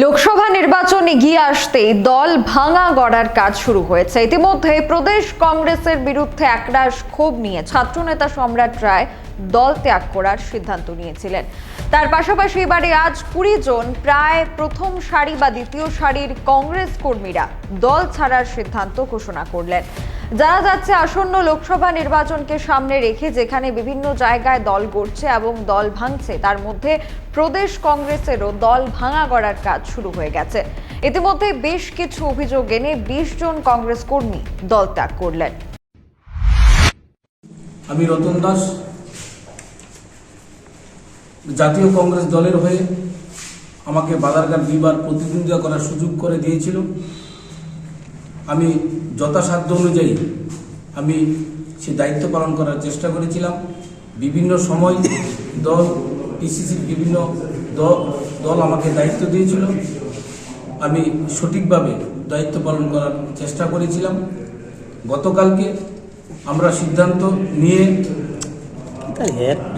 লোকসভা নির্বাচন এগিয়ে আসতেই দল ভাঙা গড়ার কাজ শুরু হয়েছে। ইতিমধ্যে প্রদেশ কংগ্রেসের বিরুদ্ধে একরাশ ক্ষোভ নিয়ে ছাত্রনেতা সম্রাট রায় দল ত্যাগ করার সিদ্ধান্ত নিয়েছিলেন। তার পাশাপাশি এবারে আজ 20 জন প্রায় প্রথম সারি বা দ্বিতীয় সারির কংগ্রেস কর্মীরা দল ছাড়ার সিদ্ধান্ত ঘোষণা করলেন। জানা যাচ্ছে আসন্ন লোকসভা নির্বাচনকে সামনে রেখে যেখানে বিভিন্ন জায়গায় দল গড়ছে এবং দল ভাঙছে, তার মধ্যে প্রদেশ কংগ্রেসেরও দল ভাঙা গড়ার কাজ শুরু হয়ে গেছে। ইতিমধ্যে বেশ কিছু অভিযোগ এনে 20 জন কংগ্রেস কর্মী দল ত্যাগ করলেন। আমি রতন দাস, জাতীয় কংগ্রেস দলের হয়ে আমাকে বাধারঘাট দুইবার প্রতিদ্বন্দ্বিতা করার সুযোগ করে দিয়েছিল। আমি যথাসাধ্য অনুযায়ী আমি সে দায়িত্ব পালন করার চেষ্টা করেছিলাম। বিভিন্ন সময় দল পিসিসির বিভিন্ন দল আমাকে দায়িত্ব দিয়েছিল, আমি সঠিকভাবে দায়িত্ব পালন করার চেষ্টা করেছিলাম। গতকালকে আমরা সিদ্ধান্ত নিয়ে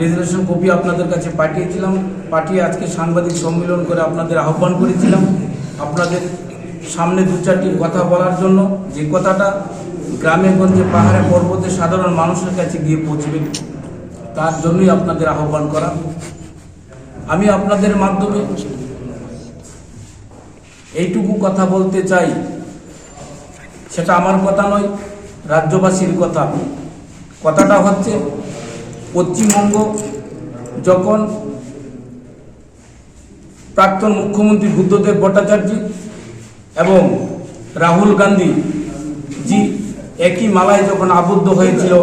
রেজুলেশন কপি আপনাদের কাছে পাঠিয়ে আজকে সাংবাদিক সম্মেলন করে আপনাদের আহ্বান করেছিলাম আপনাদের সামনে দু চারটি কথা বলার জন্য, যে কথাটা গ্রামে গঞ্জে পাহাড়ে পর্বতে সাধারণ মানুষের কাছে গিয়ে পৌঁছবে, তার জন্যই আপনাদের আহ্বান করা। আমি আপনাদের মাধ্যমে এইটুকু কথা বলতে চাই, সেটা আমার কথা নয়, রাজ্যবাসীর কথা। কথাটা হচ্ছে, পশ্চিমবঙ্গ যখন প্রাক্তন মুখ্যমন্ত্রী বুদ্ধদেব ভট্টাচার্য এবং রাহুল গান্ধী জি একই মালায় যখন আবদ্ধ হয়েছিল,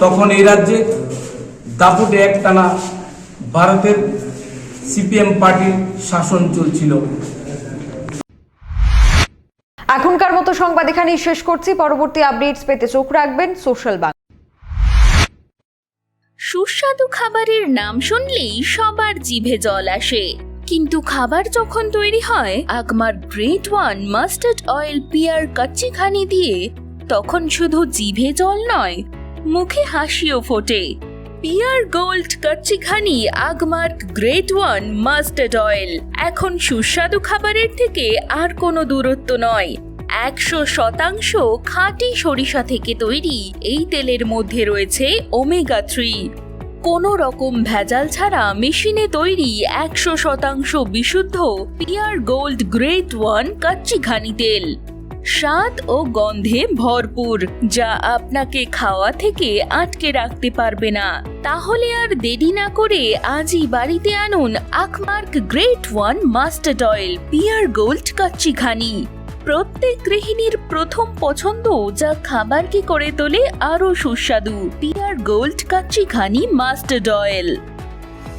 তখন এই রাজ্যে দাপুটে একটানা ভারতের সিপিএম পার্টির শাসন চলছিল। এখনকার মতো সংবাদ এখানেই শেষ করছি। পরবর্তী আপডেটস পেতে চোখ রাখবেন সোশ্যাল বাংলা। সুস্বাদু খাবারের নাম শুনলেই সবার জিভে জল আসে, কিন্তু খাবার যখন তৈরি হয় Agmark great one mustard oil pure kachi ghani দিয়ে, তখন শুধু জিভে জল নয়, মুখে হাসিও ফোটে। পিয়ার গোল্ড কাচ্চি ঘানি আগমার গ্রেট ওয়ান মাস্টার্ড অয়েল এখন সুস্বাদু খাবারের থেকে আর কোনো দূরত্ব নয়। 100% খাঁটি সরিষা থেকে তৈরি এই তেলের মধ্যে রয়েছে ওমেগা 3। কোনো রকম ভেজাল ছাড়া মেশিনে তৈরি 100% বিশুদ্ধ পিয়ার গোল্ড গ্রেট ওয়ান কাচ্চি ঘানি তেল, স্বাদ ও গন্ধে ভরপুর, যা আপনাকে খাওয়া থেকে আটকে রাখতে পারবে না। তাহলে আর দেরি না করে আজই বাড়িতে আনুন Agmark great one mustard oil pure gold kachi ghani. প্রত্যেক গৃহিণীর প্রথম পছন্দ, যা খাবারকে করে তোলে আরো সুস্বাদু। পিয়ার গোল্ড কাচ্চি ঘানি মাস্টার্ড অয়েল।